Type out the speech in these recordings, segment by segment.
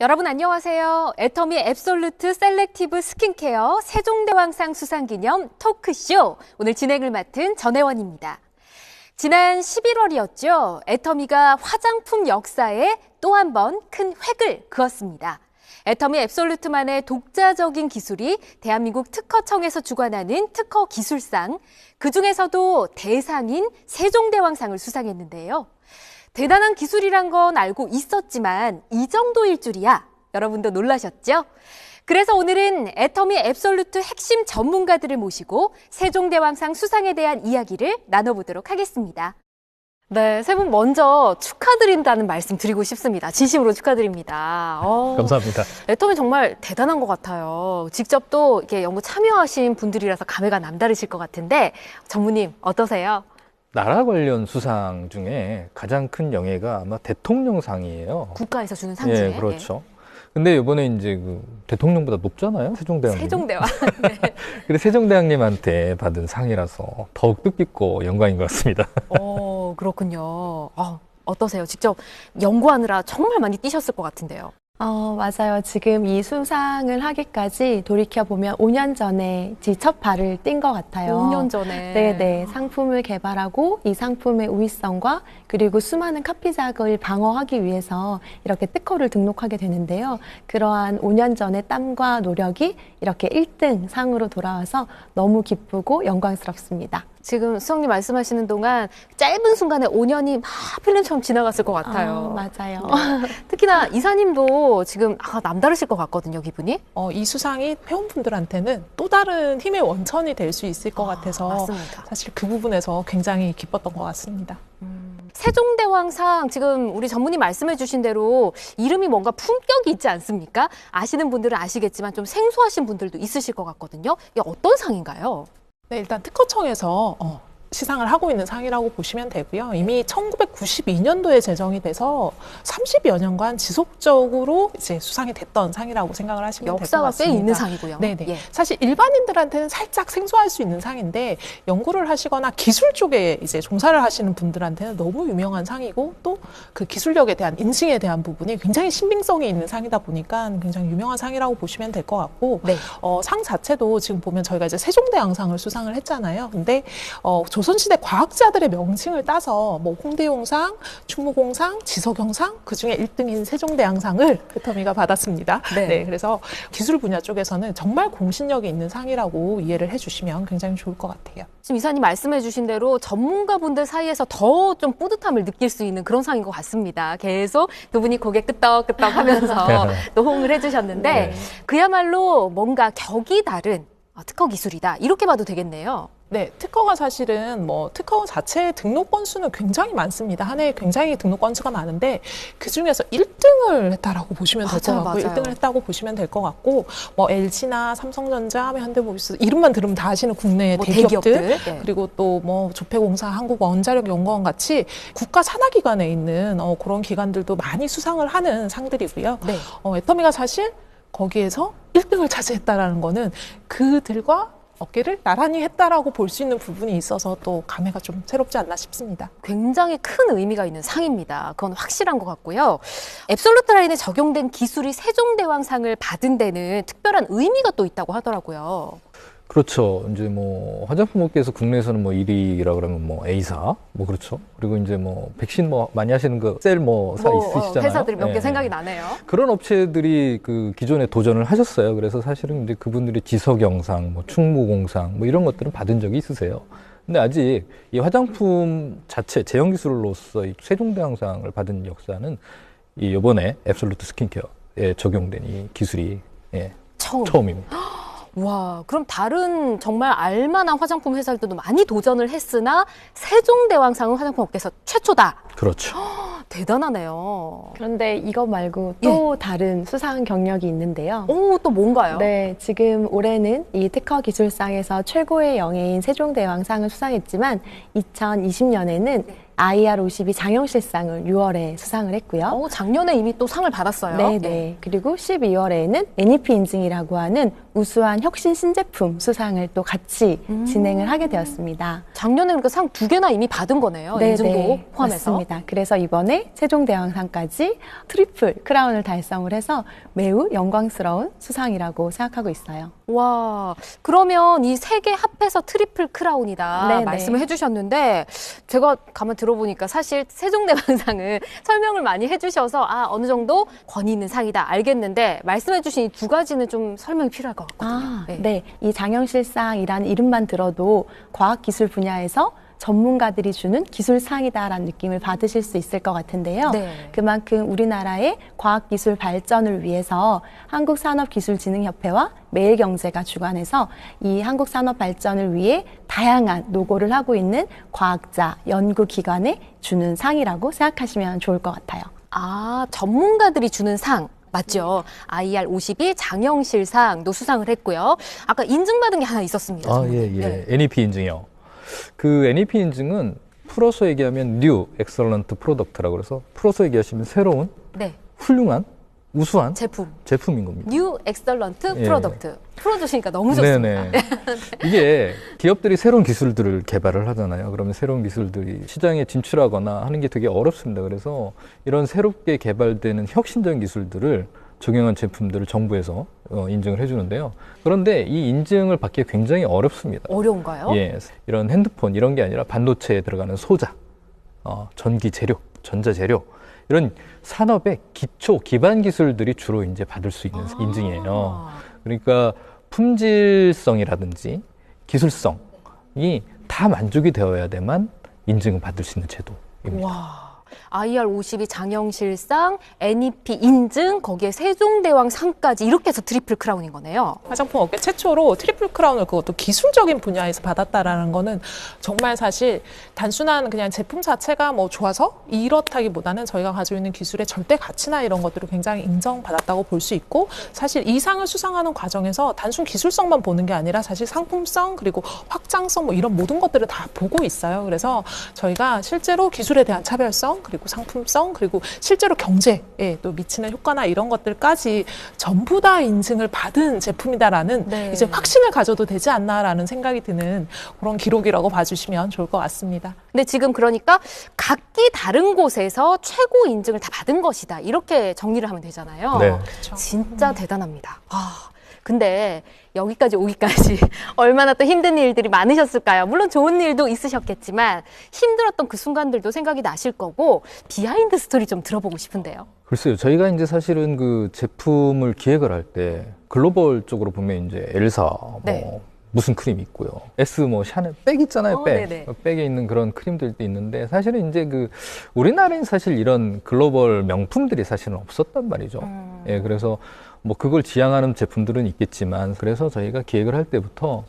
여러분 안녕하세요. 애터미 앱솔루트 셀렉티브 스킨케어 세종대왕상 수상기념 토크쇼 오늘 진행을 맡은 전혜원입니다. 지난 11월이었죠. 애터미가 화장품 역사에 또 한 번 큰 획을 그었습니다. 애터미 앱솔루트만의 독자적인 기술이 대한민국 특허청에서 주관하는 특허 기술상, 그중에서도 대상인 세종대왕상을 수상했는데요. 대단한 기술이란 건 알고 있었지만 이 정도일 줄이야. 여러분도 놀라셨죠? 그래서 오늘은 애터미 앱솔루트 핵심 전문가들을 모시고 세종대왕상 수상에 대한 이야기를 나눠보도록 하겠습니다. 네, 세 분 먼저 축하드린다는 말씀 드리고 싶습니다. 진심으로 축하드립니다. 감사합니다. 애터미 정말 대단한 것 같아요. 직접 또 이렇게 연구 참여하신 분들이라서 감회가 남다르실 것 같은데 전무님 어떠세요? 나라 관련 수상 중에 가장 큰 영예가 아마 대통령상이에요. 국가에서 주는 상 중에. 예, 그렇죠. 근데 이번에 이제 그 대통령보다 높잖아요, 세종대왕님. 세종대왕. 네. 그래서 세종대왕님한테 받은 상이라서 더욱 뜻깊고 영광인 것 같습니다. 그렇군요. 어떠세요? 직접 연구하느라 정말 많이 뛰셨을 것 같은데요. 맞아요. 지금 이 수상을 하기까지 돌이켜보면 5년 전에 첫 발을 뗀 것 같아요. 5년 전에. 네네. 상품을 개발하고 이 상품의 우위성과 그리고 수많은 카피작을 방어하기 위해서 이렇게 특허를 등록하게 되는데요. 그러한 5년 전의 땀과 노력이 이렇게 1등 상으로 돌아와서 너무 기쁘고 영광스럽습니다. 지금 수석님 말씀하시는 동안 짧은 순간에 5년이 막 필름처럼 지나갔을 것 같아요. 맞아요. 네. 특히나 이사님도 지금 남다르실 것 같거든요, 기분이. 이 수상이 회원분들한테는 또 다른 힘의 원천이 될 수 있을 것 같아서 맞습니다. 사실 그 부분에서 굉장히 기뻤던 것 같습니다. 세종대왕상 지금 우리 전무님 말씀해 주신 대로 이름이 뭔가 품격이 있지 않습니까? 아시는 분들은 아시겠지만 좀 생소하신 분들도 있으실 것 같거든요. 이게 어떤 상인가요? 네, 일단 특허청에서 시상을 하고 있는 상이라고 보시면 되고요. 이미 1992년도에 제정이 돼서 30여 년간 지속적으로 이제 수상이 됐던 상이라고 생각을 하시면 될 것 역사가 꽤 같습니다. 있는 상이고요. 네네. 예. 사실 일반인들한테는 살짝 생소할 수 있는 상인데 연구를 하시거나 기술 쪽에 이제 종사를 하시는 분들한테는 너무 유명한 상이고 또 그 기술력에 대한 인증에 대한 부분이 굉장히 신빙성이 있는 상이다 보니까 굉장히 유명한 상이라고 보시면 될 것 같고 네. 상 자체도 지금 보면 저희가 이제 세종대왕상을 수상을 했잖아요. 근데 조선시대 과학자들의 명칭을 따서 뭐 홍대용상, 충무공상, 지석영상 그중에 1등인 세종대왕상을 애터미가 받았습니다. 네. 네, 그래서 기술 분야 쪽에서는 정말 공신력이 있는 상이라고 이해를 해주시면 굉장히 좋을 것 같아요. 지금 이사님 말씀해 주신 대로 전문가분들 사이에서 더 좀 뿌듯함을 느낄 수 있는 그런 상인 것 같습니다. 계속 두 분이 고개 끄덕끄덕 하면서 또 호응을 해주셨는데 네. 그야말로 뭔가 격이 다른 특허 기술이다. 이렇게 봐도 되겠네요. 네, 특허가 사실은 특허 자체의 등록 건수는 굉장히 많습니다. 한 해에 굉장히 등록 건수가 많은데 그 중에서 1등을 했다라고 보시면 될 것 같고, 맞아요. 1등을 했다고 보시면 될 것 같고, LG나 삼성전자, 현대모비스 이름만 들으면 다 아시는 국내 대기업들, 네. 그리고 또 조폐공사, 한국원자력연구원 같이 국가 산하기관에 있는 그런 기관들도 많이 수상을 하는 상들이고요. 네. 애터미가 사실 거기에서 1등을 차지했다라는 거는 그들과 어깨를 나란히 했다라고 볼 수 있는 부분이 있어서 또 감회가 좀 새롭지 않나 싶습니다. 굉장히 큰 의미가 있는 상입니다. 그건 확실한 것 같고요. 앱솔루트 라인에 적용된 기술이 세종대왕상을 받은 데는 특별한 의미가 또 있다고 하더라고요. 그렇죠. 이제 뭐 화장품 업계에서 국내에서는 뭐 1위라 그러면 A사, 그렇죠. 그리고 이제 백신 많이 하시는 그 셀 사 있으시잖아요. 회사들이 몇 개 네. 생각이 나네요. 그런 업체들이 그 기존에 도전을 하셨어요. 그래서 사실은 이제 그분들이 지석영상, 충무공상 이런 것들은 받은 적이 있으세요. 근데 아직 이 화장품 자체 제형 기술로서 이 세종대왕상을 받은 역사는 이번에 앱솔루트 스킨케어에 적용된 이 기술이 처음입니다. 와, 그럼 다른 정말 알만한 화장품 회사들도 많이 도전을 했으나 세종대왕상은 화장품 업계에서 최초다. 그렇죠. 대단하네요. 그런데 이것 말고 또 다른 수상 경력이 있는데요. 또 뭔가요? 네, 지금 올해는 이 특허 기술상에서 최고의 영예인 세종대왕상을 수상했지만 2020년에는 IR52 장영실상을 6월에 수상을 했고요. 작년에 이미 또 상을 받았어요. 네. 그리고 12월에는 NEP 인증이라고 하는 우수한 혁신 신제품 수상을 또 같이 진행을 하게 되었습니다. 작년에 그러니까 상 2개나 이미 받은 거네요. 인증도 포함해서. 맞습니다. 그래서 이번에 세종대왕상까지 트리플 크라운을 달성을 해서 매우 영광스러운 수상이라고 생각하고 있어요. 와, 그러면 이 3개 합해서 트리플 크라운이다 네네. 말씀을 해주셨는데 제가 가만 들어보니까 사실 세종대왕상은 설명을 많이 해주셔서 어느 정도 권위 있는 상이다 알겠는데 말씀해주신 이 2가지는 좀 설명이 필요할 것 같거든요. 네. 이 장영실상이라는 이름만 들어도 과학기술 분야에서 전문가들이 주는 기술상이다라는 느낌을 받으실 수 있을 것 같은데요. 네. 그만큼 우리나라의 과학기술 발전을 위해서 한국산업기술진흥협회와 매일경제가 주관해서 이 한국산업 발전을 위해 다양한 노고를 하고 있는 과학자, 연구기관에 주는 상이라고 생각하시면 좋을 것 같아요. 전문가들이 주는 상. 맞죠. IR52 장영실상도 수상을 했고요. 아까 인증받은 게 하나 있었습니다. 예. 네. NEP 인증이요. 그 NEP 인증은 풀어서 얘기하면 New Excellent Product라고 그래서 풀어서 얘기하시면 새로운, 네. 훌륭한, 우수한 제품인 겁니다. 뉴 엑설런트 예. 프로덕트. 풀어주시니까 너무 좋습니다. 네네. 이게 기업들이 새로운 기술들을 개발을 하잖아요. 그러면 새로운 기술들이 시장에 진출하거나 하는 게 되게 어렵습니다. 그래서 이런 새롭게 개발되는 혁신적인 기술들을 적용한 제품들을 정부에서 인증을 해주는데요. 그런데 이 인증을 받기 굉장히 어렵습니다. 어려운가요? 예, 이런 핸드폰 이런 게 아니라 반도체에 들어가는 소자, 전기 재료, 전자 재료 이런 산업의 기초 기반 기술들이 주로 이제 받을 수 있는 인증이에요. 그러니까 품질성이라든지 기술성이 다 만족이 되어야만 인증을 받을 수 있는 제도입니다. 와. IR52 장영실상, NEP 인증, 거기에 세종대왕상까지 이렇게 해서 트리플 크라운인 거네요. 화장품 업계 최초로 트리플 크라운을 그것도 기술적인 분야에서 받았다라는 거는 정말 사실 단순한 그냥 제품 자체가 뭐 좋아서 이렇다기보다는 저희가 가지고 있는 기술의 절대 가치나 이런 것들을 굉장히 인정받았다고 볼 수 있고 사실 이 상을 수상하는 과정에서 단순 기술성만 보는 게 아니라 사실 상품성 그리고 확장성 뭐 이런 모든 것들을 다 보고 있어요. 그래서 저희가 실제로 기술에 대한 차별성 그리고 상품성 그리고 실제로 경제에 또 미치는 효과나 이런 것들까지 전부 다 인증을 받은 제품이다라는 네. 이제 확신을 가져도 되지 않나라는 생각이 드는 그런 기록이라고 봐주시면 좋을 것 같습니다. 근데 지금 그러니까 각기 다른 곳에서 최고 인증을 다 받은 것이다. 이렇게 정리를 하면 되잖아요. 네. 그렇죠. 진짜 대단합니다. 근데 여기까지 오기까지 얼마나 또 힘든 일들이 많으셨을까요? 물론 좋은 일도 있으셨겠지만 힘들었던 그 순간들도 생각이 나실 거고 비하인드 스토리 좀 들어보고 싶은데요. 글쎄요, 저희가 이제 사실은 그 제품을 기획을 할 때 글로벌 쪽으로 보면 이제 엘사, 네. 무슨 크림 있고요. S 샤넬 백 있잖아요, 백. 네네. 백에 있는 그런 크림들도 있는데 사실은 이제 우리나라엔 사실 이런 글로벌 명품들이 사실은 없었단 말이죠. 예, 그래서 그걸 지향하는 제품들은 있겠지만 그래서 저희가 기획을 할 때부터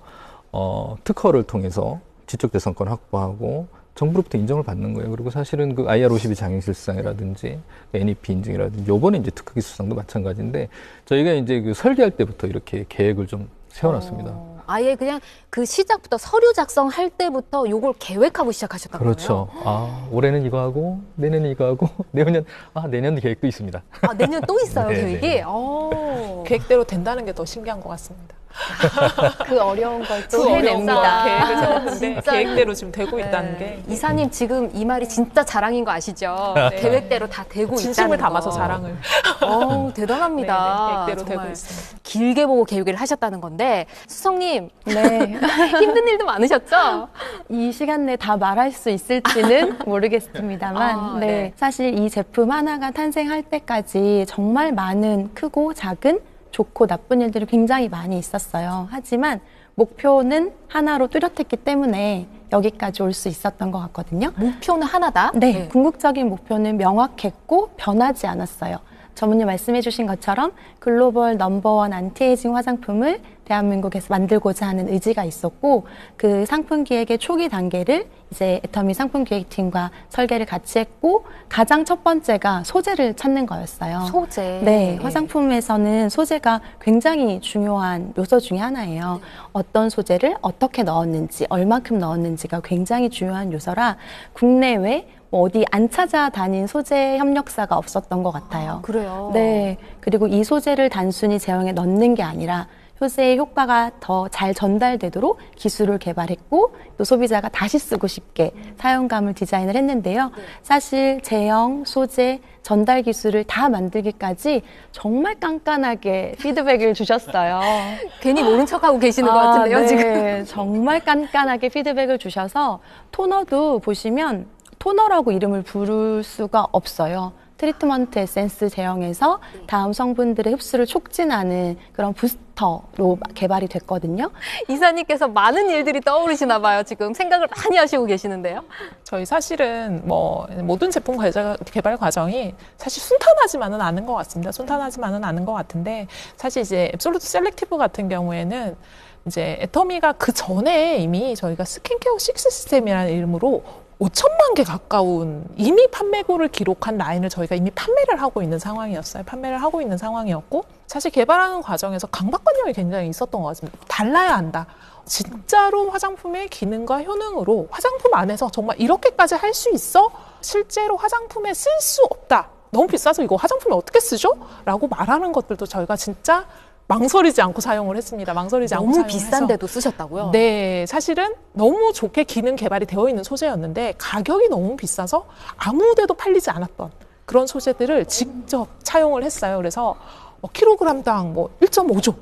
특허를 통해서 지적 재산권 확보하고 정부로부터 인정을 받는 거예요. 그리고 사실은 그 IR52 장애실상이라든지 NEP 인증이라든지 요번에 이제 특허 기술상도 마찬가지인데 저희가 이제 그 설계할 때부터 이렇게 계획을 좀 세워놨습니다. 아예 그냥 그 시작부터 서류 작성할 때부터 요걸 계획하고 시작하셨던 그렇죠. 거예요? 올해는 이거 하고 내년은 이거 하고 내년 계획도 있습니다. 내년 또 있어요, 네, 계획이? 네. 계획대로 된다는 게 더 신기한 것 같습니다. 그 어려운 걸 또 그 어려운 거 해냅니다. 계획을 세웠는데 진짜. 계획대로 지금 되고 있다는 게 이사님 지금 이 말이 진짜 자랑인 거 아시죠? 네. 계획대로 다 되고 있다는 진심을 담아서 거. 자랑을 대단합니다. 계획대로 되고 정말 있습니다. 길게 보고 계획을 하셨다는 건데 수성님 네. 힘든 일도 많으셨죠? 이 시간 내에 다 말할 수 있을지는 모르겠습니다만, 네. 사실 이 제품 하나가 탄생할 때까지 정말 많은 크고 작은 좋고 나쁜 일들이 굉장히 많이 있었어요. 하지만 목표는 하나로 뚜렷했기 때문에 여기까지 올 수 있었던 것 같거든요. 목표는 하나다? 네, 궁극적인 목표는 명확했고 변하지 않았어요. 전문님 말씀해 주신 것처럼 글로벌 넘버원 안티에이징 화장품을 대한민국에서 만들고자 하는 의지가 있었고 그 상품 기획의 초기 단계를 이제 애터미 상품 기획팀과 설계를 같이 했고 가장 첫 번째가 소재를 찾는 거였어요. 소재. 네, 화장품에서는 소재가 굉장히 중요한 요소 중에 하나예요. 어떤 소재를 어떻게 넣었는지, 얼마큼 넣었는지가 굉장히 중요한 요소라 국내외 어디 안 찾아다닌 소재 협력사가 없었던 것 같아요. 그래요? 네. 그리고 이 소재를 단순히 제형에 넣는 게 아니라 효제의 효과가 더 잘 전달되도록 기술을 개발했고 또 소비자가 다시 쓰고 싶게 사용감을 디자인을 했는데요. 사실 제형, 소재, 전달 기술을 다 만들기까지 정말 깐깐하게 피드백을 주셨어요. 괜히 모른 척하고 계시는 것 같은데요, 네. 지금. 정말 깐깐하게 피드백을 주셔서 토너도 보시면 토너라고 이름을 부를 수가 없어요. 트리트먼트 에센스 제형에서 다음 성분들의 흡수를 촉진하는 그런 부스터로 개발이 됐거든요. 이사님께서 많은 일들이 떠오르시나 봐요. 지금 생각을 많이 하시고 계시는데요. 저희 사실은 뭐 모든 제품 개발 과정이 사실 순탄하지만은 않은 것 같습니다. 순탄하지만은 않은 것 같은데 사실 이제 앱솔루트 셀렉티브 같은 경우에는 이제 애터미가 그 전에 이미 저희가 스킨케어 6 시스템이라는 이름으로 5천만 개 가까운 이미 판매고를 기록한 라인을 저희가 이미 판매를 하고 있는 상황이었어요. 판매를 하고 있는 상황이었고 사실 개발하는 과정에서 강박관념이 굉장히 있었던 것 같습니다. 달라야 한다. 진짜로 화장품의 기능과 효능으로 화장품 안에서 정말 이렇게까지 할 수 있어? 실제로 화장품에 쓸 수 없다. 너무 비싸서 이거 화장품에 어떻게 쓰죠? 라고 말하는 것들도 저희가 진짜 망설이지 않고 사용을 했습니다. 망설이지 않고 너무 사용을 해서. 비싼데도 쓰셨다고요? 네, 사실은 너무 좋게 기능 개발이 되어 있는 소재였는데 가격이 너무 비싸서 아무 데도 팔리지 않았던 그런 소재들을 직접 차용을 했어요. 그래서 킬로그램당 1.5조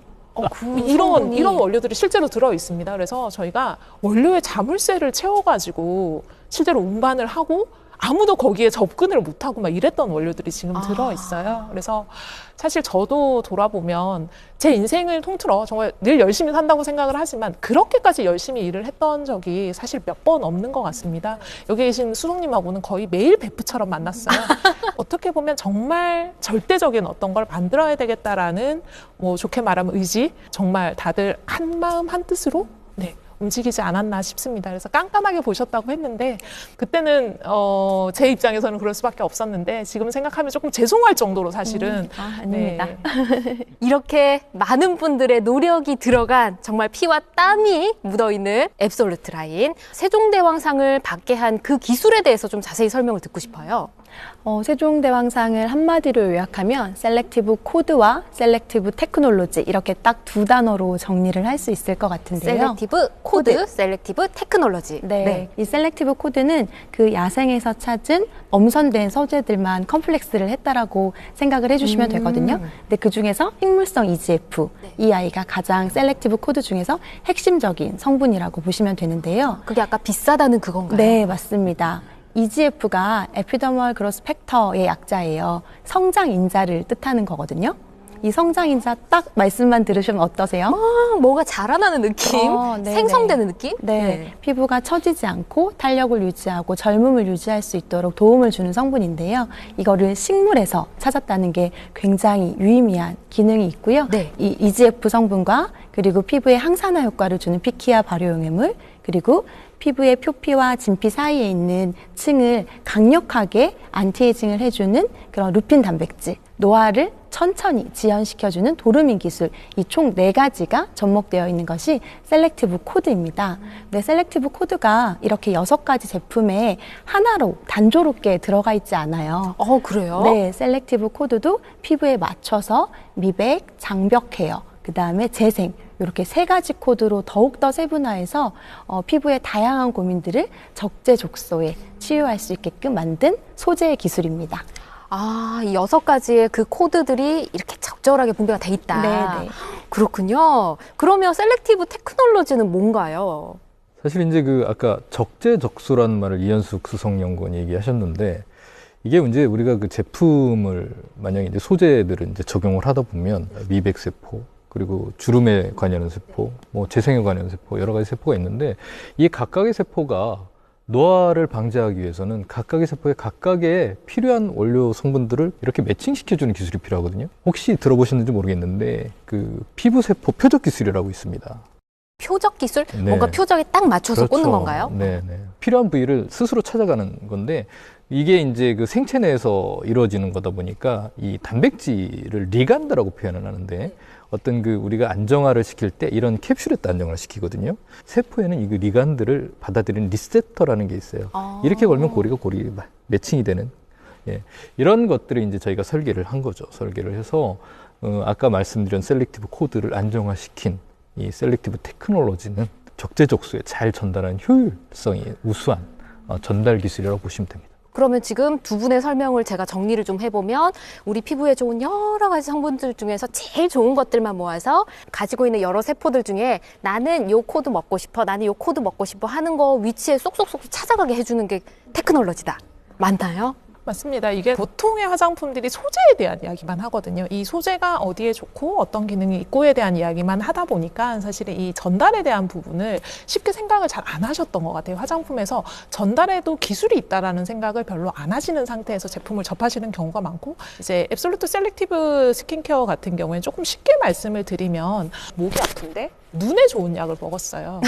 이런 원료들이 실제로 들어 있습니다. 그래서 저희가 원료의 자물쇠를 채워가지고 실제로 운반을 하고 아무도 거기에 접근을 못하고 막 이랬던 원료들이 지금 들어 있어요. 그래서 사실 저도 돌아보면 제 인생을 통틀어 정말 늘 열심히 산다고 생각을 하지만 그렇게까지 열심히 일을 했던 적이 사실 몇 번 없는 것 같습니다. 여기 계신 수석님하고는 거의 매일 베프처럼 만났어요. 어떻게 보면 정말 절대적인 어떤 걸 만들어야 되겠다라는 뭐 좋게 말하면 의지, 정말 다들 한 마음 한 뜻으로 움직이지 않았나 싶습니다. 그래서 깐깐하게 보셨다고 했는데 그때는 제 입장에서는 그럴 수밖에 없었는데 지금 생각하면 조금 죄송할 정도로 사실은 아닙니다. 이렇게 많은 분들의 노력이 들어간 정말 피와 땀이 묻어있는 앱솔루트 라인 세종대왕상을 받게 한 그 기술에 대해서 좀 자세히 설명을 듣고 싶어요. 세종대왕상을 한마디로 요약하면 셀렉티브 코드와 셀렉티브 테크놀로지 이렇게 딱 두 단어로 정리를 할 수 있을 것 같은데요. 셀렉티브 코드, 셀렉티브 테크놀로지. 네. 이 셀렉티브 코드는 그 야생에서 찾은 엄선된 소재들만 컴플렉스를 했다라고 생각을 해주시면 되거든요. 근데 그 중에서 식물성 EGF, 이 아이가 가장 셀렉티브 코드 중에서 핵심적인 성분이라고 보시면 되는데요. 그게 아까 비싸다는 그건가요? 네, 맞습니다. EGF가 에피더멀 그로스 팩터의 약자예요. 성장 인자를 뜻하는 거거든요. 이 성장 인자 딱 말씀만 들으시면 어떠세요? 뭐가 자라나는 느낌? 네네. 생성되는 느낌? 네. 피부가 처지지 않고 탄력을 유지하고 젊음을 유지할 수 있도록 도움을 주는 성분인데요. 이거를 식물에서 찾았다는 게 굉장히 유의미한 기능이 있고요. 네. 이 EGF 성분과 그리고 피부에 항산화 효과를 주는 피키아 발효용해물 그리고 피부의 표피와 진피 사이에 있는 층을 강력하게 안티에이징을 해주는 그런 루핀 단백질, 노화를 천천히 지연시켜주는 도르민 기술, 이 총 4가지가 접목되어 있는 것이 셀렉티브 코드입니다. 근데 셀렉티브 코드가 이렇게 6가지 제품에 하나로 단조롭게 들어가 있지 않아요. 그래요? 네, 셀렉티브 코드도 피부에 맞춰서 미백, 장벽 케어, 그 다음에 재생, 이렇게 3가지 코드로 더욱더 세분화해서 피부의 다양한 고민들을 적재적소에 치유할 수 있게끔 만든 소재의 기술입니다. 이 6가지의 그 코드들이 이렇게 적절하게 분배가 돼 있다. 네네. 그렇군요. 그러면 셀렉티브 테크놀로지는 뭔가요? 사실 이제 아까 적재적소라는 말을 이현숙 수석연구원이 얘기하셨는데 이게 이제 우리가 그 제품을 만약에 이제 소재들을 이제 적용을 하다 보면 미백세포 그리고 주름에 관여하는 세포, 뭐 재생에 관여하는 세포 여러 가지 세포가 있는데 이 각각의 세포가 노화를 방지하기 위해서는 각각의 세포에 각각의 필요한 원료 성분들을 이렇게 매칭시켜주는 기술이 필요하거든요. 혹시 들어보셨는지 모르겠는데 그 피부세포 표적 기술이라고 있습니다. 표적 기술? 네. 뭔가 표적에 딱 맞춰서 그렇죠. 꽂는 건가요? 네. 필요한 부위를 스스로 찾아가는 건데 이게 이제 그 생체 내에서 이루어지는 거다 보니까 이 단백질을 리간드라고 표현을 하는데 어떤 그 우리가 안정화를 시킬 때 이런 캡슐에다 안정화를 시키거든요. 세포에는 이 리간드를 받아들이는 리셉터라는 게 있어요. 이렇게 걸면 고리가 매칭이 되는 이런 것들을 이제 저희가 설계를 한 거죠. 설계를 해서 아까 말씀드린 셀렉티브 코드를 안정화시킨 이 셀렉티브 테크놀로지는 적재적소에 잘 전달하는 효율성이 우수한 전달 기술이라고 보시면 됩니다. 그러면 지금 두 분의 설명을 제가 정리를 좀 해보면 우리 피부에 좋은 여러 가지 성분들 중에서 제일 좋은 것들만 모아서 가지고 있는 여러 세포들 중에 나는 요 코드 먹고 싶어, 나는 요 코드 먹고 싶어 하는 거 위치에 쏙쏙쏙 찾아가게 해주는 게 테크놀로지다. 맞나요? 맞습니다. 이게 보통의 화장품들이 소재에 대한 이야기만 하거든요. 이 소재가 어디에 좋고 어떤 기능이 있고에 대한 이야기만 하다 보니까 사실 이 전달에 대한 부분을 쉽게 생각을 잘 안 하셨던 것 같아요. 화장품에서 전달에도 기술이 있다라는 생각을 별로 안 하시는 상태에서 제품을 접하시는 경우가 많고, 이제 앱솔루트 셀렉티브 스킨케어 같은 경우에 조금 쉽게 말씀을 드리면 목이 아픈데 눈에 좋은 약을 먹었어요.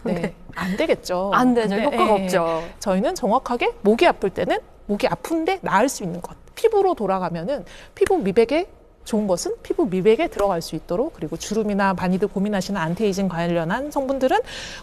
네, 안 되겠죠. 안 되죠. 근데, 효과가 예, 없죠. 저희는 정확하게 목이 아플 때는 목이 아픈데 나을 수 있는 것, 피부로 돌아가면은 피부 미백에 좋은 것은 피부 미백에 들어갈 수 있도록, 그리고 주름이나 많이들 고민하시는 안티에이징 관련한 성분들은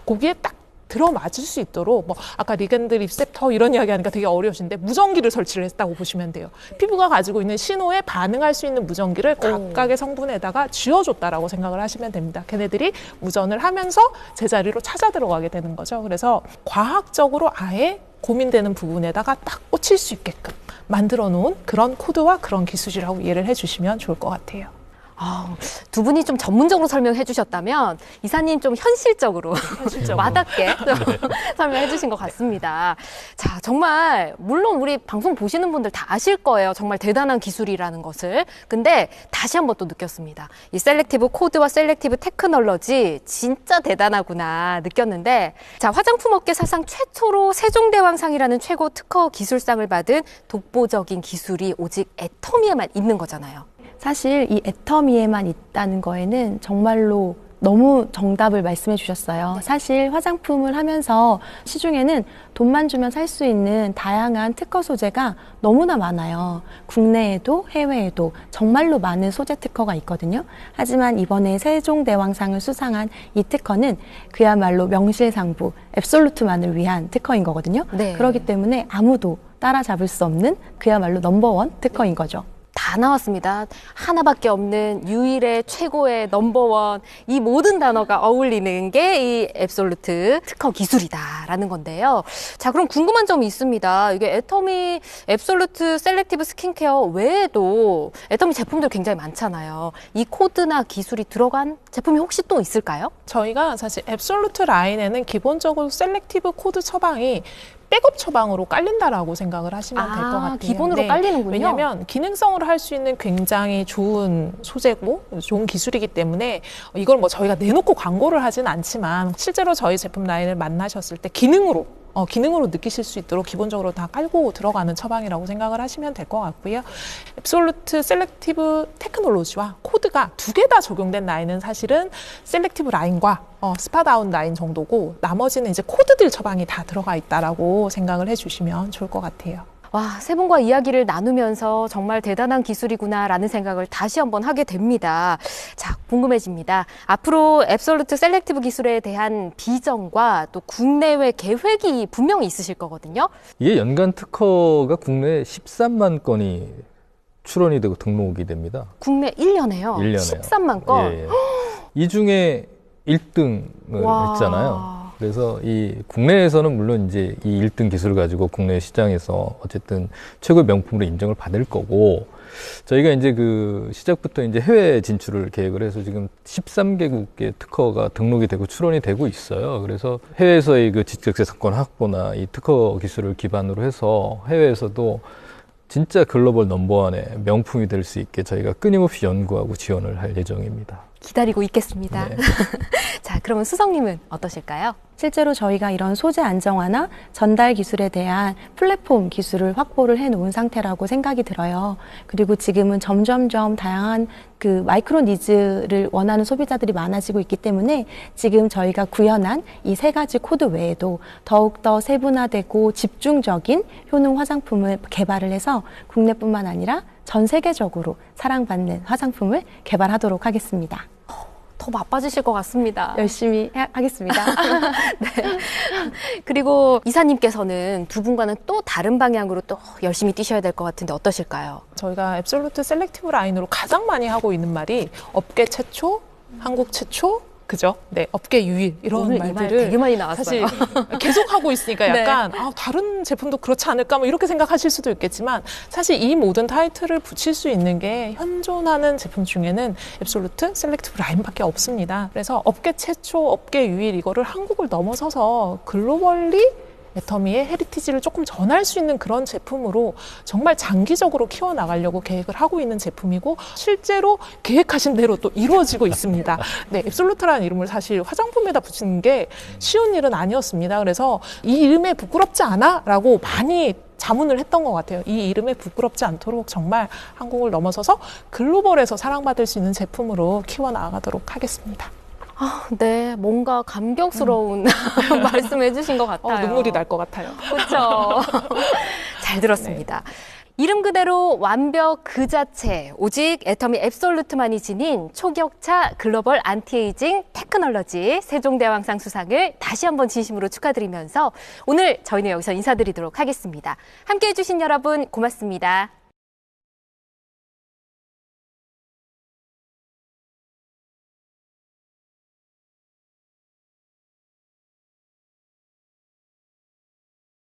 거기에 딱 들어맞을 수 있도록, 뭐 아까 리겐드 리셉터 이런 이야기 하니까 되게 어려우신데 무전기를 설치를 했다고 보시면 돼요. 피부가 가지고 있는 신호에 반응할 수 있는 무전기를 각각의 성분에다가 쥐어줬다라고 생각을 하시면 됩니다. 걔네들이 무전을 하면서 제자리로 찾아 들어가게 되는 거죠. 그래서 과학적으로 아예 고민되는 부분에다가 딱 꽂힐 수 있게끔 만들어 놓은 그런 코드와 그런 기술이라고 이해를 해주시면 좋을 것 같아요. 두 분이 좀 전문적으로 설명해 주셨다면 이사님 좀 현실적으로 와닿게 좀 설명해 주신 것 같습니다. 자, 정말 물론 우리 방송 보시는 분들 다 아실 거예요. 정말 대단한 기술이라는 것을. 근데 다시 한번 또 느꼈습니다. 이 셀렉티브 코드와 셀렉티브 테크놀로지 진짜 대단하구나 느꼈는데, 자, 화장품 업계 사상 최초로 세종대왕상이라는 최고 특허 기술상을 받은 독보적인 기술이 오직 애터미에만 있는 거잖아요. 사실 이 애터미에만 있다는 거에는 정말로 너무 정답을 말씀해 주셨어요. 사실 화장품을 하면서 시중에는 돈만 주면 살 수 있는 다양한 특허 소재가 너무나 많아요. 국내에도 해외에도 정말로 많은 소재 특허가 있거든요. 하지만 이번에 세종대왕상을 수상한 이 특허는 그야말로 명실상부 앱솔루트만을 위한 특허인 거거든요. 네. 그렇기 때문에 아무도 따라잡을 수 없는 그야말로 넘버원 특허인 거죠. 다 나왔습니다. 하나밖에 없는 유일의 최고의 넘버원, 이 모든 단어가 어울리는 게 이 앱솔루트 특허 기술이다라는 건데요. 자, 그럼 궁금한 점이 있습니다. 이게 애터미 앱솔루트 셀렉티브 스킨케어 외에도 애터미 제품들 굉장히 많잖아요. 이 코드나 기술이 들어간 제품이 혹시 또 있을까요? 저희가 사실 앱솔루트 라인에는 기본적으로 셀렉티브 코드 처방이 백업 처방으로 깔린다라고 생각을 하시면 될 것 같아요. 기본으로 깔리는군요. 왜냐하면 기능성으로 할 수 있는 굉장히 좋은 소재고 좋은 기술이기 때문에 이걸 뭐 저희가 내놓고 광고를 하진 않지만 실제로 저희 제품 라인을 만나셨을 때 기능으로 느끼실 수 있도록 기본적으로 다 깔고 들어가는 처방이라고 생각을 하시면 될 것 같고요. 앱솔루트 셀렉티브 테크놀로지와 코드가 두 개 다 적용된 라인은 사실은 셀렉티브 라인과 스파다운 라인 정도고, 나머지는 이제 코드들 처방이 다 들어가 있다라고 생각을 해주시면 좋을 것 같아요. 와, 세 분과 이야기를 나누면서 정말 대단한 기술이구나라는 생각을 다시 한번 하게 됩니다. 자, 궁금해집니다. 앞으로 앱솔루트 셀렉티브 기술에 대한 비전과 또 국내외 계획이 분명히 있으실 거거든요. 이게 연간 특허가 국내에 13만 건이 출원이 되고 등록이 됩니다. 국내 1년에요. 1년에요. 13만 건. 예, 예. 이 중에 1등을 와. 했잖아요. 그래서 이 국내에서는 물론 이제 이 1등 기술을 가지고 국내 시장에서 어쨌든 최고의 명품으로 인정을 받을 거고, 저희가 이제 그 시작부터 이제 해외 진출을 계획을 해서 지금 13개국의 특허가 등록이 되고 출원이 되고 있어요. 그래서 해외에서의 그 지적재산권 확보나 이 특허 기술을 기반으로 해서 해외에서도 진짜 글로벌 넘버원의 명품이 될 수 있게 저희가 끊임없이 연구하고 지원을 할 예정입니다. 기다리고 있겠습니다. 네. 자, 그러면 수성님은 어떠실까요? 실제로 저희가 이런 소재 안정화나 전달 기술에 대한 플랫폼 기술을 확보를 해놓은 상태라고 생각이 들어요. 그리고 지금은 점점점 다양한 그 마이크로 니즈를 원하는 소비자들이 많아지고 있기 때문에 지금 저희가 구현한 이 세 가지 코드 외에도 더욱더 세분화되고 집중적인 효능 화장품을 개발을 해서 국내뿐만 아니라 전 세계적으로 사랑받는 화장품을 개발하도록 하겠습니다. 더 더 바빠지실 것 같습니다. 열심히 하겠습니다. 그리고 이사님께서는 두 분과는 또 다른 방향으로 또 열심히 뛰셔야 될 것 같은데 어떠실까요? 저희가 앱솔루트 셀렉티브 라인으로 가장 많이 하고 있는 말이 업계 최초, 한국 최초, 그죠? 네, 업계 유일 이런 오늘 이 말 말들을 되게 많이 나왔어요. 사실 계속 하고 있으니까 네. 약간 다른 제품도 그렇지 않을까 뭐 이렇게 생각하실 수도 있겠지만 사실 이 모든 타이틀을 붙일 수 있는 게 현존하는 제품 중에는 앱솔루트 셀렉티브 라인밖에 없습니다. 그래서 업계 최초, 업계 유일 이거를 한국을 넘어서서 글로벌리 애터미의 헤리티지를 조금 전할 수 있는 그런 제품으로 정말 장기적으로 키워나가려고 계획을 하고 있는 제품이고 실제로 계획하신 대로 또 이루어지고 있습니다. 네, 앱솔루트라는 이름을 사실 화장품에다 붙이는 게 쉬운 일은 아니었습니다. 그래서 이 이름에 부끄럽지 않아? 라고 많이 자문을 했던 것 같아요. 이 이름에 부끄럽지 않도록 정말 한국을 넘어서서 글로벌에서 사랑받을 수 있는 제품으로 키워나가도록 하겠습니다. 네, 뭔가 감격스러운 말씀해 주신 것 같아요. 눈물이 날 것 같아요. 그렇죠. 잘 들었습니다. 이름 그대로 완벽 그 자체, 오직 애터미 앱솔루트만이 지닌 초격차 글로벌 안티에이징 테크놀로지 세종대왕상 수상을 다시 한번 진심으로 축하드리면서 오늘 저희는 여기서 인사드리도록 하겠습니다. 함께해 주신 여러분 고맙습니다.